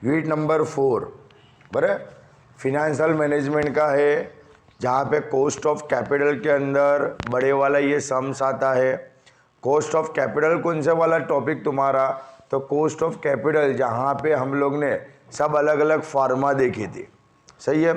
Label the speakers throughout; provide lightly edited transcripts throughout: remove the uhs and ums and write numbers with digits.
Speaker 1: Unit number 4 बराबर financial management का है, जहाँ पे कॉस्ट ऑफ कैपिटल के अंदर बड़े वाला ये सम्स आता है। कॉस्ट ऑफ कैपिटल कौन सा वाला टॉपिक तुम्हारा, तो कॉस्ट ऑफ कैपिटल जहाँ पे हम लोग ने सब अलग अलग फार्मा देखी थी, सही है।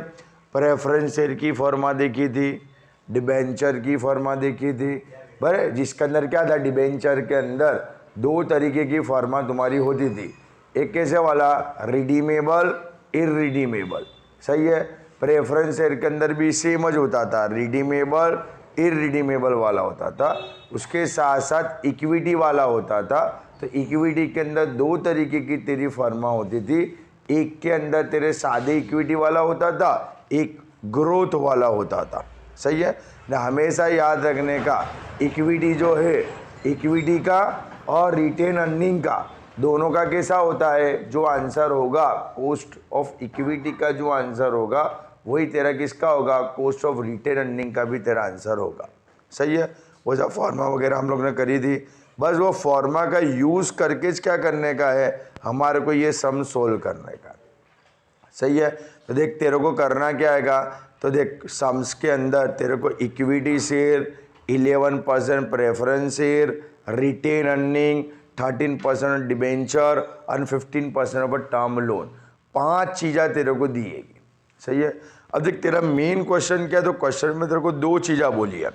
Speaker 1: प्रेफरेंस शेयर की फार्मा देखी थी, डिबेंचर की फार्मा देखी थी, बराबर जिसके अंदर क्या था, डिबेंचर के अंदर दो तरीके की फार्मा तुम्हारी होती थी। एक कैसे वाला, रिडीमेबल, इररिडीमेबल, सही है। प्रेफरेंस शेयर के अंदर भी सेम ज होता था, रिडीमेबल इररिडीमेबल वाला होता था। उसके साथ साथ इक्विटी वाला होता था। तो इक्विटी के अंदर दो तरीके की तेरी फर्मा होती थी। एक के अंदर तेरे सादे इक्विटी वाला होता था, एक ग्रोथ वाला होता था, सही है ना। हमेशा याद रखने का, इक्विटी जो है, इक्विटी का और रिटेन अर्निंग का दोनों का कैसा होता है, जो आंसर होगा कॉस्ट ऑफ इक्विटी का जो आंसर होगा वही तेरा किसका होगा, कॉस्ट ऑफ रिटेन अर्निंग का भी तेरा आंसर होगा, सही है। वो सब फॉर्मा वगैरह हम लोग ने करी थी, बस वो फॉर्मा का यूज़ करके क्या करने का है, हमारे को ये सम सोल्व करने का, सही है। तो देख तेरे को करना क्या आएगा, तो देख सम्स के अंदर तेरे को equity share 11% preference share, retain earning 13% debenture और 15% ऑफ टर्म लोन, 5 चीज़ें तेरे को दिएगी, सही है। अब देख तेरा मेन क्वेश्चन क्या है, तो क्वेश्चन में तेरे को 2 चीज़ें बोली है,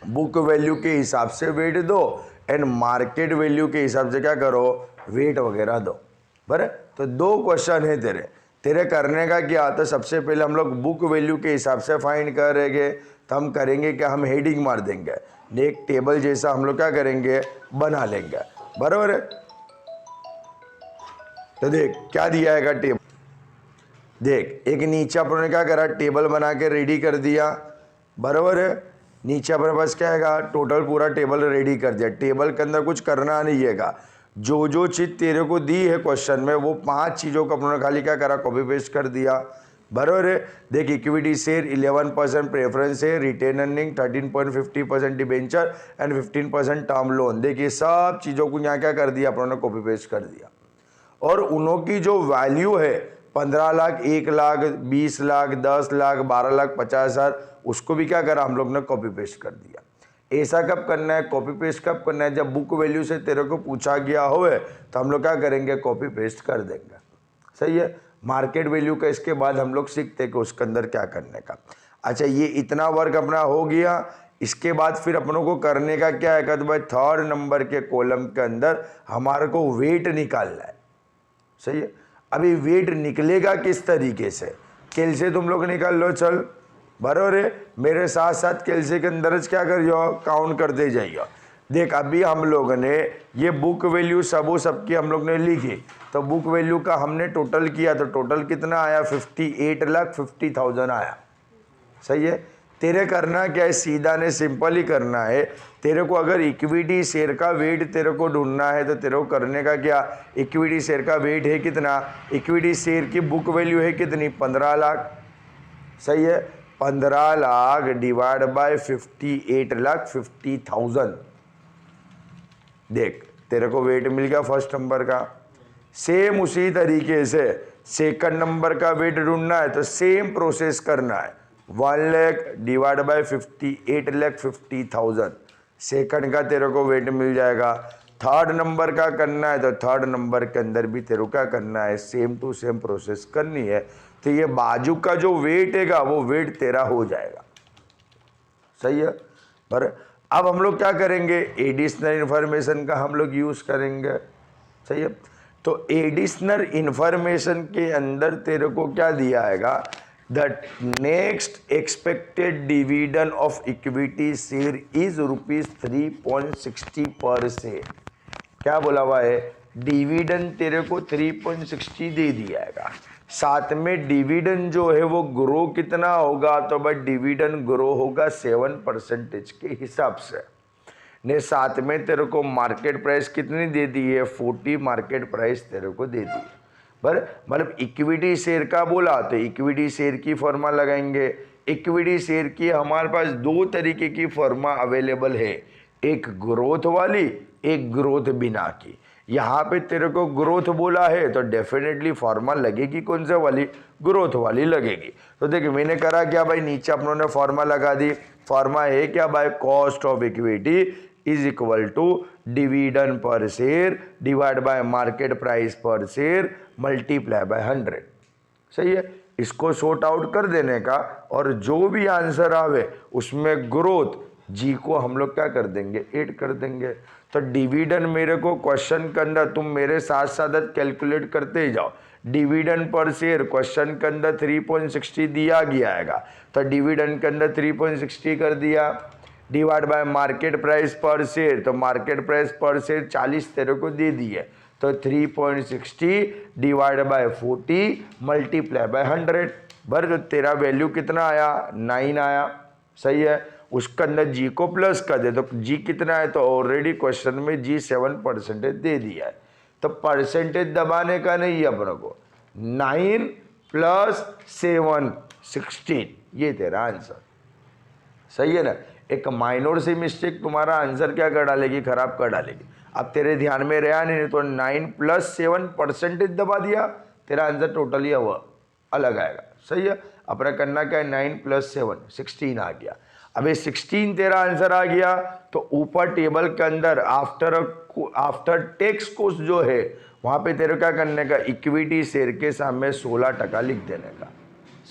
Speaker 1: बुक वैल्यू के हिसाब से वेट दो एंड मार्केट वैल्यू के हिसाब से क्या करो, वेट वगैरह दो, बराबर। तो 2 क्वेश्चन है तेरे करने का क्या। तो सबसे पहले हम लोग बुक वैल्यू के हिसाब से फाइंड करेंगे। तो हम करेंगे क्या, हम हेडिंग मार देंगे, एक टेबल जैसा हम लोग क्या करेंगे, बना लेंगे, बराबर है। तो देख क्या दिया है टेबल, देख एक नीचे अपन ने क्या करा, टेबल बना के रेडी कर दिया, बराबर है। नीचे अपने पास क्या है, टोटल पूरा टेबल रेडी कर दिया। टेबल के अंदर कुछ करना नहीं है, जो जो चीज़ तेरे को दी है क्वेश्चन में वो 5 चीज़ों को अपने खाली क्या करा, कॉपी पेस्ट कर दिया, बराबर है। देख equity share 11% preference share, retain earning 13.50% debenture and 15% term loan, देखिए सब चीज़ों को यहाँ क्या कर दिया, अपने कॉपी पेस्ट कर दिया। और उन्हों की जो वैल्यू है 15 लाख, 1 लाख, 20 लाख, 10 लाख, 12 लाख, 50 हज़ार, उसको भी क्या करा, हम लोग ने कॉपी पेस्ट कर दिया। ऐसा कब करना है, कॉपी पेस्ट कब करना है, जब बुक वैल्यू से तेरे को पूछा गया हो तो हम लोग क्या करेंगे, कॉपी पेस्ट कर देंगे, सही है। मार्केट वैल्यू का इसके बाद हम लोग सीखते हैं कि उसके अंदर क्या करने का। अच्छा ये इतना वर्क अपना हो गया। इसके बाद फिर अपनों को करने का क्या है, तो भाई 3rd नंबर के कॉलम के अंदर हमारे को वेट निकालना है, सही है। अभी वेट निकलेगा किस तरीके से, कैलसे तुम लोग निकाल लो, चल बराबर है। मेरे साथ साथ कैलसे के अंदर क्या करियो, काउंट करते जाइए। देख अभी हम लोग ने ये बुक वैल्यू सबकी हम लोग ने लिखी, तो बुक वैल्यू का हमने टोटल किया, तो टोटल कितना आया, 58,50,000 आया, सही है। तेरे करना क्या है, सीधा ने सिंपल ही करना है। तेरे को अगर इक्विटी शेयर का वेट तेरे को ढूंढना है तो तेरे को करने का क्या, इक्विटी शेयर का वेट है कितना, इक्विटी शेयर की बुक वैल्यू है कितनी, 15 लाख, सही है। 15 लाख डिवाइड बाय 58,50,000, देख तेरे को वेट मिल गया फर्स्ट नंबर का। सेम उसी तरीके से सेकंड नंबर का वेट ढूंढना है तो सेम प्रोसेस करना है, 1 लाख डिवाइड बाय 58,50,000, सेकंड का तेरे को वेट मिल जाएगा। थर्ड नंबर का करना है तो थर्ड नंबर के अंदर भी तेरे को क्या करना है, सेम टू सेम प्रोसेस करनी है। तो ये बाजू का जो वेट है वो वेट तेरा हो जाएगा, सही है। पर अब हम लोग क्या करेंगे, एडिशनल इंफॉर्मेशन का हम लोग यूज करेंगे, सही है। तो एडिशनल इंफॉर्मेशन के अंदर तेरे को क्या दिया आएगा, the next expected dividend of equity share is ₹3.60 पर शेयर। क्या बोला हुआ है, डिविडेंड तेरे को 3.60 दे दिया है। साथ में डिविडेंड जो है वो ग्रो कितना होगा, तो भाई डिविडेंड ग्रो होगा 7% के हिसाब से ने। साथ में तेरे को मार्केट प्राइस कितनी दे दी है, 40 मार्केट प्राइस तेरे को दे दी है। पर मतलब इक्विटी शेयर का बोला तो इक्विटी शेयर की फॉर्मा लगाएंगे। इक्विटी शेयर की हमारे पास 2 तरीके की फॉर्मा अवेलेबल है, एक ग्रोथ वाली, एक ग्रोथ बिना की। यहाँ पे तेरे को ग्रोथ बोला है तो डेफिनेटली फॉर्मा लगेगी कौन से वाली, ग्रोथ वाली लगेगी। तो देख मैंने करा क्या भाई, नीचे अपनों ने फॉर्मा लगा दी। फॉर्मा है क्या भाई, cost of equity is equal to dividend per share divide by market price per share multiply by 100। सही है, इसको सॉर्ट आउट कर देने का और जो भी आंसर आवे उसमें ग्रोथ जी को हम लोग क्या कर देंगे, ऐड कर देंगे। तो डिविडेंड मेरे को क्वेश्चन के अंदर तुम मेरे साथ साथ कैलकुलेट करते ही जाओ। डिविडेंड पर शेयर क्वेश्चन के अंदर 3.60 दिया गया है, तो डिविडेंड के अंदर 3.60 कर दिया divide by market price per share, तो मार्केट प्राइस पर शेयर 40 तेरे को दे दी है, तो 3.60 डिवाइड बाय 40 मल्टीप्लाई बाय 100 भर, तो तेरा वैल्यू कितना आया, 9 आया। सही है, उसके अंदर जी को प्लस कर दे, तो जी कितना है, तो ऑलरेडी क्वेश्चन में जी 7% दे दिया है, तो परसेंटेज दबाने का नहीं है अपने को। 9 + 7 16, ये तेरा आंसर। सही है ना, एक माइनर सी मिस्टेक तुम्हारा आंसर क्या कर डालेगी, खराब कर डालेगी। अब तेरे ध्यान में रहा नहीं तो 9 + 7 परसेंटेज दबा दिया, तेरा आंसर टोटली अलग आएगा। सही है, अपना करना क्या है, 9 + 7 16 आ गया। अब ये 16 तेरा आंसर आ गया, तो ऊपर टेबल के अंदर आफ्टर टैक्स कॉस्ट जो है वहां पे तेरे क्या करने का, इक्विटी शेयर के सामने 16% लिख देने का।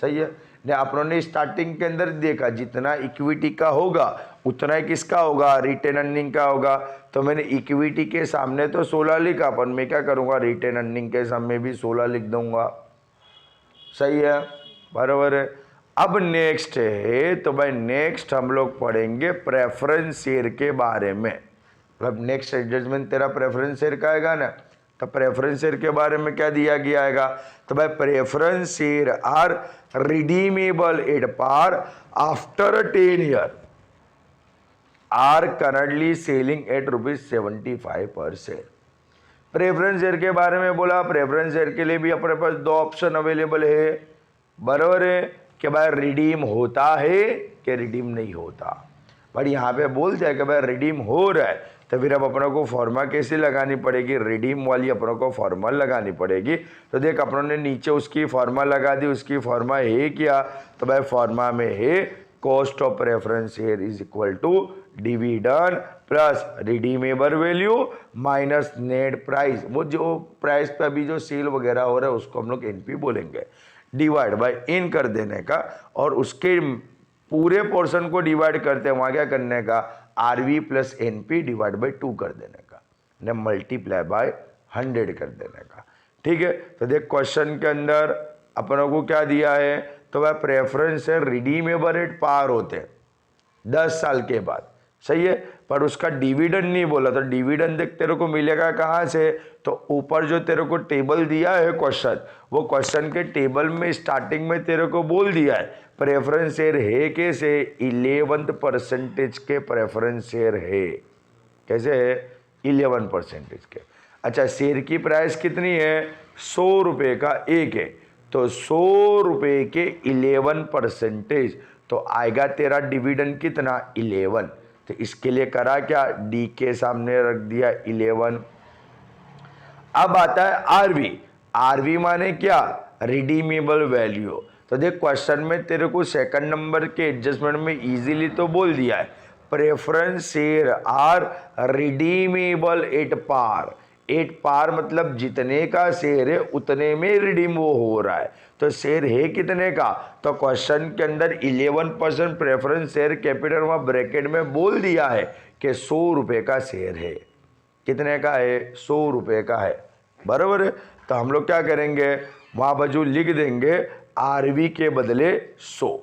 Speaker 1: सही है, ने अपनों ने स्टार्टिंग के अंदर देखा जितना इक्विटी का होगा उतना ही किसका होगा, रिटेन अर्निंग का होगा। तो मैंने इक्विटी के सामने तो 16 लिखा, पर मैं क्या करूंगा, रिटेन अर्निंग के सामने भी 16 लिख दूंगा। सही है, बराबर है। अब नेक्स्ट है, तो भाई नेक्स्ट हम लोग पढ़ेंगे प्रेफरेंस शेयर के बारे में। मतलब नेक्स्ट एडजस्टमेंट तेरा प्रेफरेंस शेयर का आएगा ना, तो प्रेफरेंस शेयर के बारे में क्या दिया गया आएगा, तो भाई preference share are redeemable at par after 10 year are currently selling at ₹75 per share. Preference share के बारे में बोला, प्रेफरेंस शेयर के लिए भी अपने पास 2 ऑप्शन अवेलेबल है, बराबर है, कि भाई रिडीम होता है कि रिडीम नहीं होता। बट यहाँ पे बोलते हैं कि भाई रिडीम हो रहा है, तो फिर अब अपनों को फॉर्मा कैसे लगानी पड़ेगी, रिडीम वाली अपनों को फॉर्मा लगानी पड़ेगी। तो देख अपनों ने नीचे उसकी फॉर्मा लगा दी, उसकी फॉर्मा है क्या, तो भाई फॉर्मा में है cost of preference share is equal to dividend plus redeemable value minus net price. वो जो प्राइस पे अभी जो सेल वगैरह हो रहा है उसको हम लोग एनपी बोलेंगे, डिवाइड बाय इन कर देने का, और उसके पूरे पोर्शन को डिवाइड करते हैं वहाँ क्या करने का, RV plus NP divide by 2 कर देने का, ने मल्टीप्लाई बाय 100 कर देने का। ठीक है, तो देख क्वेश्चन के अंदर अपनों को क्या दिया है, तो वह प्रेफरेंस है रिडीमेबल एट पार होते हैं 10 साल के बाद। सही है, पर उसका डिविडेंड नहीं बोला, तो डिविडेंड देख तेरे को मिलेगा कहाँ से, तो ऊपर जो तेरे को टेबल दिया है क्वेश्चन, वो क्वेश्चन के टेबल में स्टार्टिंग में तेरे को बोल दिया है प्रेफरेंस शेयर है कैसे, 11% के प्रेफरेंस शेयर है, कैसे है, 11% के। अच्छा, शेयर की प्राइस कितनी है, 100 रुपये का एक है, तो 100 रुपये के 11%, तो आएगा तेरा डिविडेंड कितना, 11। तो इसके लिए करा क्या, डी के सामने रख दिया 11। अब आता है आरवी। आरवी माने क्या, रिडीमेबल वैल्यू। तो देख क्वेश्चन में तेरे को सेकंड नंबर के एडजस्टमेंट में इजीली तो बोल दिया है preference share are redeemable at par. At par मतलब जितने का शेयर है उतने में रिडीम वो हो रहा है, तो शेयर है कितने का, तो क्वेश्चन के अंदर 11% प्रेफरेंस शेयर कैपिटल वहाँ ब्रैकेट में बोल दिया है कि 100 रुपये का शेयर है। कितने का है, 100 रुपये का है, बराबर है। तो हम लोग क्या करेंगे, वहाँ बाजू लिख देंगे आरवी के बदले 100।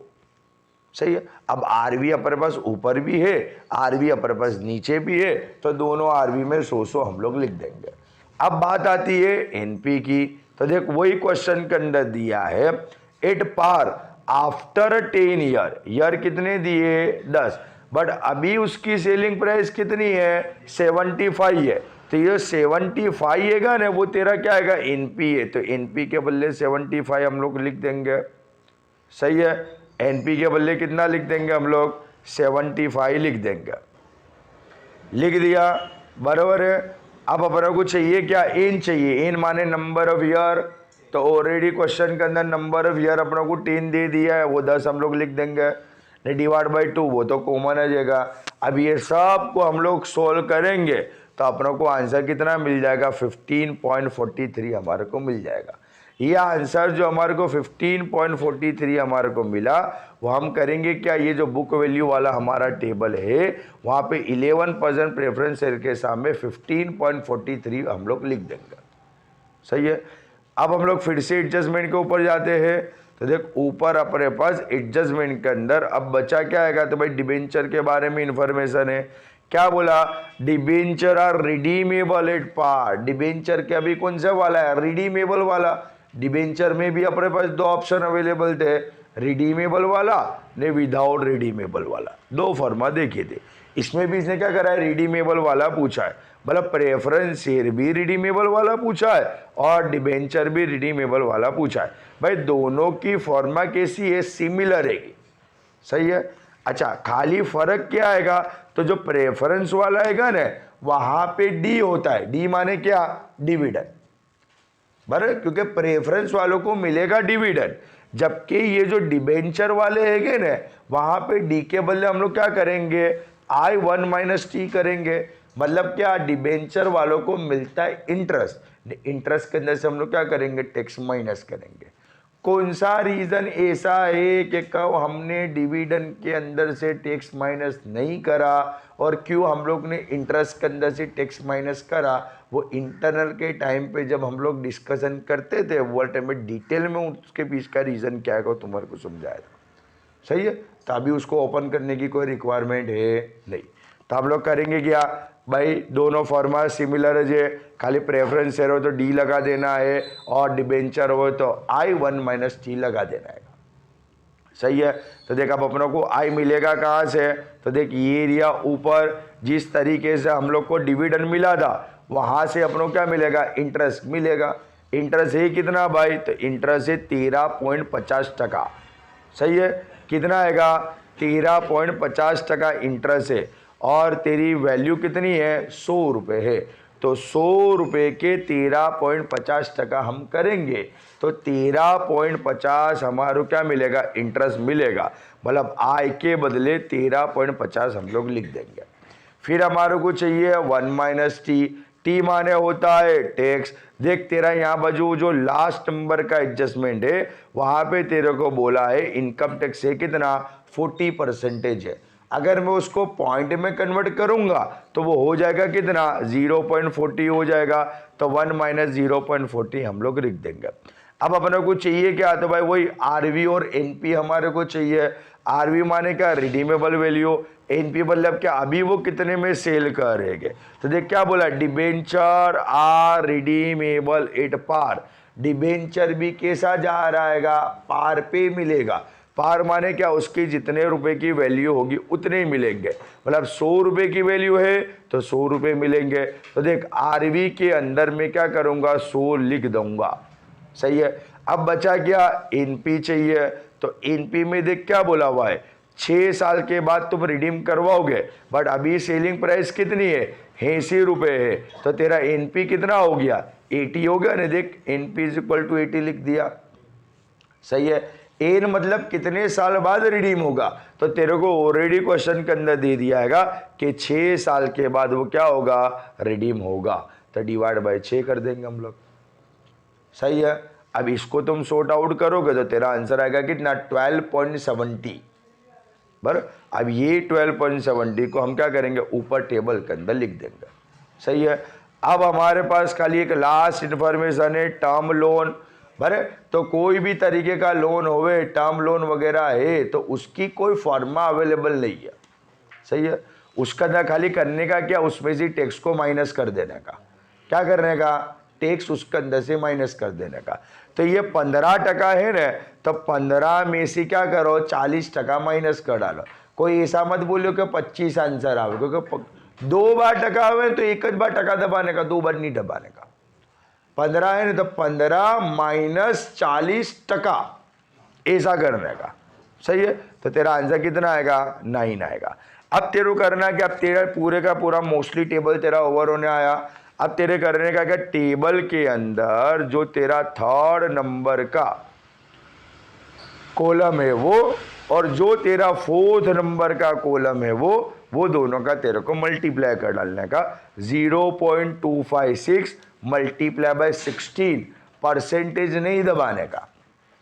Speaker 1: सही है, अब आरवी अपने पास ऊपर भी है, आरवी अपने पास नीचे भी है, तो दोनों आरवी में 100 हम लोग लिख देंगे। अब बात आती है एनपी की। तो देख वही क्वेश्चन के अंदर दिया है at par after 10 year, year कितने दिए 10, बट अभी उसकी सेलिंग प्राइस कितनी है 75 है, तो ये 75 है ना, वो तेरा क्या आएगा, एनपी है, तो एनपी के बदले 75 हम लोग लिख देंगे। सही है, एनपी के बदले कितना लिख देंगे हम लोग, 75 लिख देंगे, लिख दिया, बराबर है। अब अपने को चाहिए क्या, एन चाहिए, एन माने नंबर ऑफ ईयर, तो ऑलरेडी क्वेश्चन के अंदर नंबर ऑफ ईयर अपने को 10 दे दिया है, वो 10 हम लोग लिख देंगे, नहीं डिवाइड बाई 2 वो तो कॉमन आ जाएगा। अब ये सब को हम लोग सोल्व करेंगे तो अपनों को आंसर कितना मिल जाएगा, 15.43 हमारे को मिल जाएगा। ये आंसर जो हमारे को 15.43 हमारे को मिला, वो हम करेंगे क्या, ये जो बुक वैल्यू वाला हमारा टेबल है वहाँ पे 11% प्रेफरेंस शेयर के सामने 15.43 हम लोग लिख देंगे। सही है। अब हम लोग फिर से एडजस्टमेंट के ऊपर जाते हैं, तो देख ऊपर अपने पास एडजस्टमेंट के अंदर अब बचा क्या आएगा, तो भाई डिबेंचर के बारे में इंफॉर्मेशन है। क्या बोला, debenture are redeemable at par. Debenture के अभी कौन सा वाला है, रिडीमेबल वाला। डिबेंचर में भी अपने पास दो ऑप्शन अवेलेबल थे, रिडीमेबल वाला ने विदाउट रिडीमेबल वाला, दो फॉर्मा देखे थे। इसमें भी इसने क्या करा है, रिडीमेबल वाला पूछा है, मतलब प्रेफरेंस शेयर भी रिडीमेबल वाला पूछा है और डिबेंचर भी रिडीमेबल वाला पूछा है। भाई दोनों की फॉर्मा कैसी है, सिमिलर है। सही है। अच्छा खाली फर्क क्या आएगा, तो जो प्रेफरेंस वाला आएगा ना वहां पे डी होता है, डी माने क्या, डिविडेंड, बराबर, क्योंकि प्रेफरेंस वालों को मिलेगा डिविडेंड, जबकि ये जो डिबेंचर वाले हैगे ना वहां पे डी के बदले हम लोग क्या करेंगे, I1 माइनस टी करेंगे। मतलब क्या, डिबेंचर वालों को मिलता है इंटरेस्ट, इंटरेस्ट के अंदर से हम लोग क्या करेंगे, टैक्स माइनस करेंगे। कौन सा रीजन ऐसा है कि कब हमने डिविडेंड के अंदर से टैक्स माइनस नहीं करा और क्यों हम लोग ने इंटरेस्ट के अंदर से टैक्स माइनस करा, वो इंटरनल के टाइम पे जब हम लोग डिस्कशन करते थे वो टाइम में डिटेल में उसके पीछे का रीज़न क्या है तुम्हारे को समझाया था। सही है। तो अभी उसको ओपन करने की कोई रिक्वायरमेंट है नहीं, तो हम लोग करेंगे क्या, भाई दोनों फॉर्मा सिमिलर है, जे खाली प्रेफरेंस शेयर हो तो डी लगा देना है और डिबेंचर हो तो I1 माइनस टी लगा देना है। सही है। तो देख अब अपनों को आई मिलेगा कहाँ से, तो देख ये एरिया ऊपर जिस तरीके से हम लोग को डिविडेंड मिला था वहाँ से अपनों क्या मिलेगा, इंटरेस्ट मिलेगा। इंटरेस्ट है कितना भाई, तो इंटरेस्ट है 13.50%। सही है। कितना आएगा, 13.50% इंटरेस्ट है और तेरी वैल्यू कितनी है, 100 रुपये है, तो 100 रुपये के 13.50% हम करेंगे तो 13.50 हमारे क्या मिलेगा, इंटरेस्ट मिलेगा। मतलब आय के बदले 13.50 हम लोग लिख देंगे। फिर हमारे को चाहिए 1 माइनस टी, टी माने होता है टैक्स। देख तेरा यहाँ बाजू जो लास्ट नंबर का एडजस्टमेंट है वहाँ पे तेरे को बोला है इनकम टैक्स है कितना, 40% है। अगर मैं उसको पॉइंट में कन्वर्ट करूंगा तो वो हो जाएगा कितना, 0.40 हो जाएगा, तो 1 माइनस 0.40 हम लोग लिख देंगे। अब अपने को चाहिए क्या, तो भाई वही आरवी और एनपी हमारे को चाहिए। आरवी माने क्या, रिडीमेबल वैल्यू, एनपी मतलब क्या, अभी वो कितने में सेल करेंगे। तो देख क्या बोला, debenture are redeemable at par. Debenture भी कैसा जा रहेगा, पार पे मिलेगा। पार माने क्या, उसकी जितने रुपए की वैल्यू होगी उतने ही मिलेंगे। मतलब 100 रुपये की वैल्यू है तो 100 रुपये मिलेंगे। तो देख आरवी के अंदर में क्या करूंगा, 100 लिख दूंगा। सही है। अब बचा क्या, एनपी चाहिए, तो एनपी में देख क्या बोला हुआ है, 6 साल के बाद तुम रिडीम करवाओगे, बट अभी सेलिंग प्राइस कितनी है, 80 रुपये है, तो तेरा एनपी कितना हो गया, 80 हो गया ना। देख एनपी इज इक्वल टू 80 लिख दिया। सही है। एन मतलब कितने साल बाद रिडीम होगा, तो तेरे को ऑलरेडी क्वेश्चन के अंदर दे दिया है कि 6 साल के बाद वो क्या होगा, रिडीम होगा, तो डिवाइड बाय 6 कर देंगे हम लोग। सही है। अब इसको तुम सॉर्ट आउट करोगे तो तेरा आंसर आएगा कितना, 12.70। बराबर। अब ये 12.70 को हम क्या करेंगे, ऊपर टेबल के अंदर लिख देंगे। सही है। अब हमारे पास खाली एक लास्ट इंफॉर्मेशन है, टर्म लोन। बराबर। तो कोई भी तरीके का लोन होवे, टर्म लोन वगैरह है, तो उसकी कोई फॉर्मा अवेलेबल नहीं है। सही है। उसका ना खाली करने का क्या, उसमें से टैक्स को माइनस कर देने का। क्या करने का, टैक्स उसके अंदर से माइनस कर देने का। तो ये 15% है ना, तो 15 में से क्या करो, 40% माइनस कर डालो। कोई ऐसा मत बोलो कि 25 आंसर आओ, क्योंकि 2 बार टका हुए तो एक बार टका दबाने का, 2 बार नहीं दबाने का। 15 है ना, तो 15 माइनस 40%, ऐसा करने का। सही है। तो तेरा आंसर कितना आएगा, 9 आएगा। अब तेरे को करना है कि अब तेरा पूरे का पूरा मोस्टली टेबल तेरा ओवर होने आया। अब तेरे करने का क्या, टेबल के अंदर जो तेरा थर्ड नंबर का कॉलम है वो और जो तेरा फोर्थ नंबर का कॉलम है वो दोनों का तेरे को मल्टीप्लाई कर डालने का। 0.256 मल्टीप्लाई बाय 16, परसेंटेज नहीं दबाने का।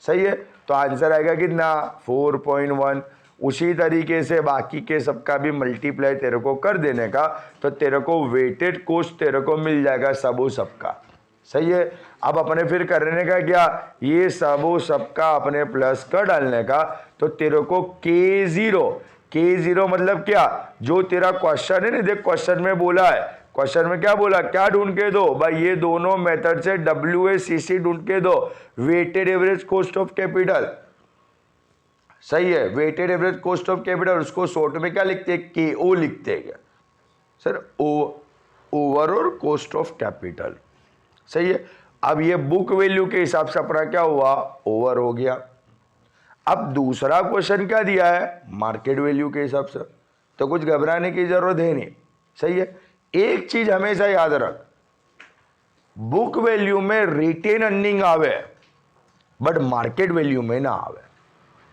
Speaker 1: सही है, तो आंसर आएगा कितना, 4.1। उसी तरीके से बाकी के सबका भी मल्टीप्लाई तेरे को कर देने का, तो तेरे को वेटेड कॉस्ट तेरे को मिल जाएगा सबो सबका। सही है, अब अपने फिर करने का क्या, ये सबो सबका अपने प्लस कर डालने का, तो तेरे को K0 मतलब क्या, जो तेरा क्वेश्चन है ना, देख क्वेश्चन में बोला है, क्वेश्चन में क्या बोला, क्या ढूंढ के दो भाई, ये दोनों मेथड से WACC ढूंढ के दो, weighted average cost of capital. सही है, weighted average cost of capital, उसको शॉर्ट में क्या लिखते हैं, KO लिखते हैं sir, overall cost of capital. सही है, अब ये बुक वैल्यू के हिसाब से अपना क्या हुआ, ओवर हो गया। अब दूसरा क्वेश्चन क्या दिया है, मार्केट वैल्यू के हिसाब से, तो कुछ घबराने की जरूरत है नहीं। सही है, एक चीज हमेशा याद रख, बुक वैल्यू में रिटेन अर्निंग आवे बट मार्केट वैल्यू में ना आवे,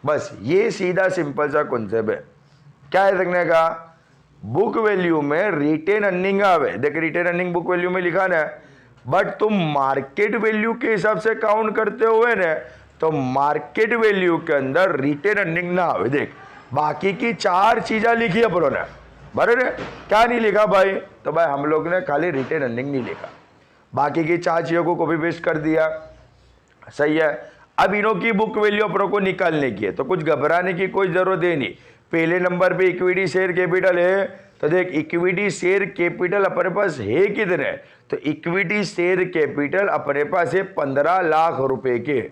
Speaker 1: बस ये सीधा सिंपल सा कॉन्सेप्ट है। क्या है देखने का, बुक वैल्यू में रिटेन अर्निंग आवे, देख रिटेन अर्निंग बुक वैल्यू में लिखा ना, बट तुम मार्केट वैल्यू के हिसाब से काउंट करते हुए ना, तो मार्केट वैल्यू के अंदर रिटेन अर्निंग ना आवे। देख बाकी की चार चीजें लिखी अपनों ने, बराबर है, क्या नहीं लिखा भाई, तो भाई हम लोग ने खाली रिटेन अर्निंग नहीं लिखा, बाकी की चार चीजों को कॉपी पेस्ट कर दिया। सही है, अब इनों की बुक वैल्यू अपनों को निकालने की है, तो कुछ घबराने की कोई जरूरत है नहीं। पहले नंबर पे इक्विटी शेयर कैपिटल है, तो देख इक्विटी शेयर कैपिटल अपने पास है कितने, तो इक्विटी शेयर कैपिटल अपने पास है 15 लाख रुपए के,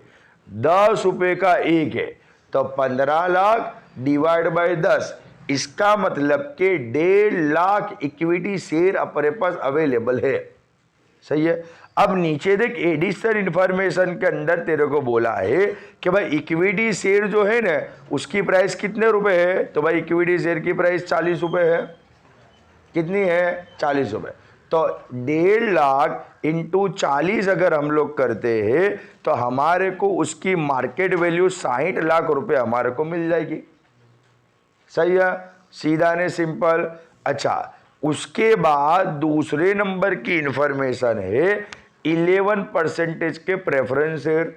Speaker 1: 10 रुपए का एक है, तो 15 लाख डिवाइड बाय 10, इसका मतलब कि 1.5 लाख इक्विटी शेयर अपने पास अवेलेबल है। सही है, अब नीचे देख एडिशनल इंफॉर्मेशन के अंदर तेरे को बोला है कि भाई इक्विटी शेयर जो है ना, उसकी प्राइस कितने रुपए है, तो भाई इक्विटी शेयर की प्राइस 40 रुपए है, कितनी है, 40 रुपए, तो 1.5 लाख इंटू 40 अगर हम लोग करते हैं तो हमारे को उसकी मार्केट वैल्यू 60 लाख रुपए हमारे को मिल जाएगी। सही है, सीधा ने सिंपल। अच्छा, उसके बाद दूसरे नंबर की इंफॉर्मेशन है 11% के प्रेफरेंस शेयर।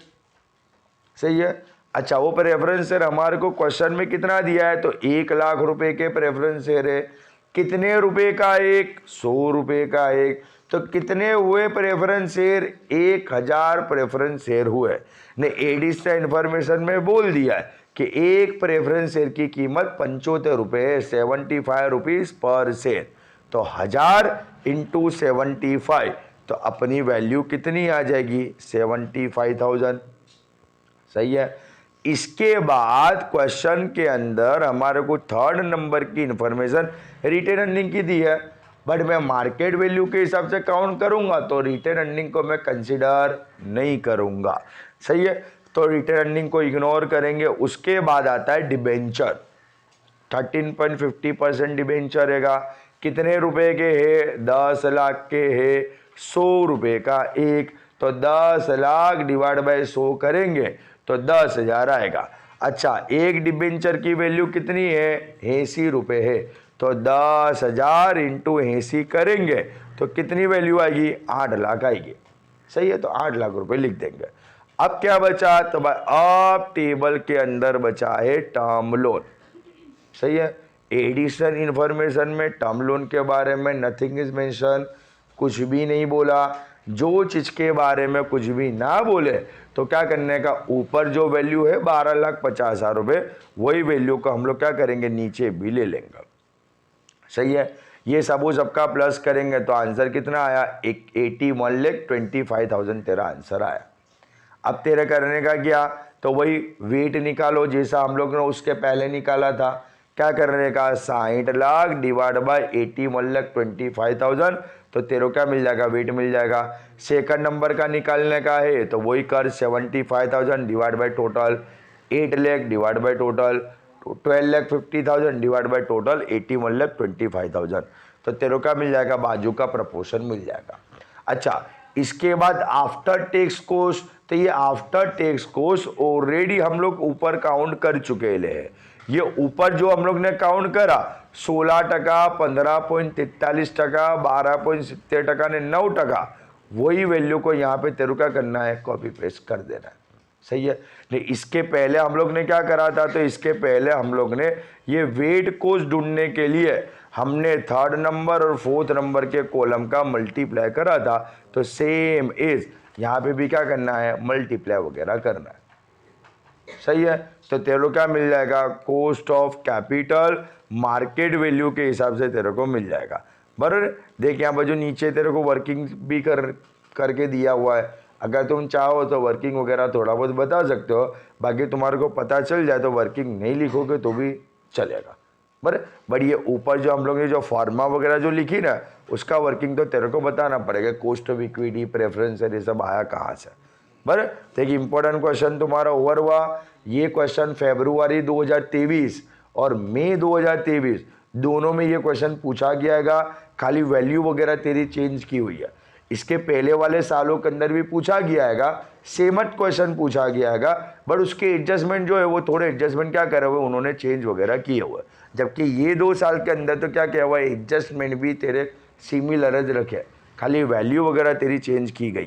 Speaker 1: सही है, अच्छा वो प्रेफरेंस शेयर हमारे को क्वेश्चन में कितना दिया है, तो 1 लाख रुपए के प्रेफरेंस शेयर है, कितने रुपए का एक, 100 रुपए का एक, तो कितने हुए प्रेफरेंस शेयर, 1000 प्रेफरेंस शेयर हुए ने। एडिशनल इंफॉर्मेशन में बोल दिया है कि एक प्रेफरेंस शेयर की कीमत 75 रुपए है, 75 रुपीज पर शेयर, तो 1000 इंटू 75, तो अपनी वैल्यू कितनी आ जाएगी, 75,000। सही है, इसके बाद क्वेश्चन के अंदर हमारे को थर्ड नंबर की इंफॉर्मेशन रिटेन अर्निंग की दी है, बट मैं मार्केट वैल्यू के हिसाब से काउंट करूंगा तो रिटेन अर्निंग को मैं कंसिडर नहीं करूंगा। सही है, तो रिटेन अर्निंग को इग्नोर करेंगे। उसके बाद आता है डिबेंचर, 13.50% डिबेंचर रहेगा, कितने रुपए के है, 10 लाख के है, 100 रुपए का एक, तो 10 लाख डिवाइड बाय 100 करेंगे तो 10,000 आएगा। अच्छा, एक डिबेंचर की वैल्यू कितनी है, 80 रुपए है, तो 10,000 इंटू 80 करेंगे तो कितनी वैल्यू आएगी, 8 लाख आएगी। सही है, तो 8 लाख रुपए लिख देंगे। अब क्या बचा, तो भाई अब टेबल के अंदर बचा है टर्म लोन। सही है, एडिशनल इंफॉर्मेशन में टर्म लोन के बारे में नथिंग इज मेंशन, कुछ भी नहीं बोला। जो चीज के बारे में कुछ भी ना बोले तो क्या करने का, ऊपर जो वैल्यू है 12,50,000 रुपये, वही वैल्यू को हम लोग क्या करेंगे, नीचे भी ले लेंगे। सही है, ये सब सबका प्लस करेंगे तो आंसर कितना आया, 81,25,000 तेरा आंसर आया। अब तेरे करने का क्या, तो वही वेट निकालो जैसा हम लोग ने उसके पहले निकाला था। क्या करने का, 60 लाख डिवाइड बाय 81,25,000, तो तेरे क्या मिल जाएगा, वेट मिल जाएगा। सेकंड नंबर का निकालने का है तो वही कर, 75,000 divide by total 8 lakh divide by total 12,50,000 divide by total 81,25,000, तो तेरे का मिल जाएगा, बाजू का प्रपोर्शन मिल जाएगा। अच्छा, इसके बाद आफ्टर टैक्स कॉस्ट, तो ये आफ्टर टैक्स कॉस्ट ऑलरेडी हम लोग ऊपर काउंट कर चुके हैं। ये ऊपर जो हम लोग ने काउंट करा 16%, 15.43%, 12.70% ने 9%, वही वैल्यू को यहाँ पे तेरे को क्या करना है, कॉपी पेस्ट कर देना है। सही है। नहीं, इसके पहले हम लोग ने क्या करा था, तो इसके पहले हम लोग ने ये वेट कॉस्ट ढूंढने के लिए हमने थर्ड नंबर और फोर्थ नंबर के कॉलम का मल्टीप्लाई करा था। तो सेम इज यहाँ पे भी क्या करना है, मल्टीप्लाई वगैरह करना है। सही है। तो तेरे को क्या मिल जाएगा, cost of capital market value के हिसाब से तेरे को मिल जाएगा। बराबर। देख यहाँ पर जो नीचे तेरे को वर्किंग भी करके दिया हुआ है, अगर तुम चाहो तो वर्किंग वगैरह थोड़ा बहुत बता सकते हो, बाकी तुम्हारे को पता चल जाए तो वर्किंग नहीं लिखोगे तो भी चलेगा। बट ये ऊपर जो हम लोग ने जो फार्मा वगैरह जो लिखी ना, उसका वर्किंग तो तेरे को बताना पड़ेगा। कॉस्ट ऑफ इक्विटी, प्रेफरेंस, ये सब आया कहाँ से। बराबर। तो एक इंपॉर्टेंट क्वेश्चन तुम्हारा ओवर हुआ। ये क्वेश्चन फरवरी 2023 और मई 2023 दोनों में ये क्वेश्चन पूछा गया। खाली वैल्यू वगैरह तेरी चेंज की हुई है। इसके पहले वाले सालों के अंदर भी पूछा गया, सेमट क्वेश्चन पूछा गया, बट उसके एडजस्टमेंट जो है वो थोड़े एडजस्टमेंट क्या करे हुए, उन्होंने चेंज वगैरह किए हुए। जबकि ये 2 साल के अंदर तो क्या किया हुआ है, एडजस्टमेंट भी तेरे सिमिलर रखे, खाली वैल्यू वगैरह तेरी चेंज की गई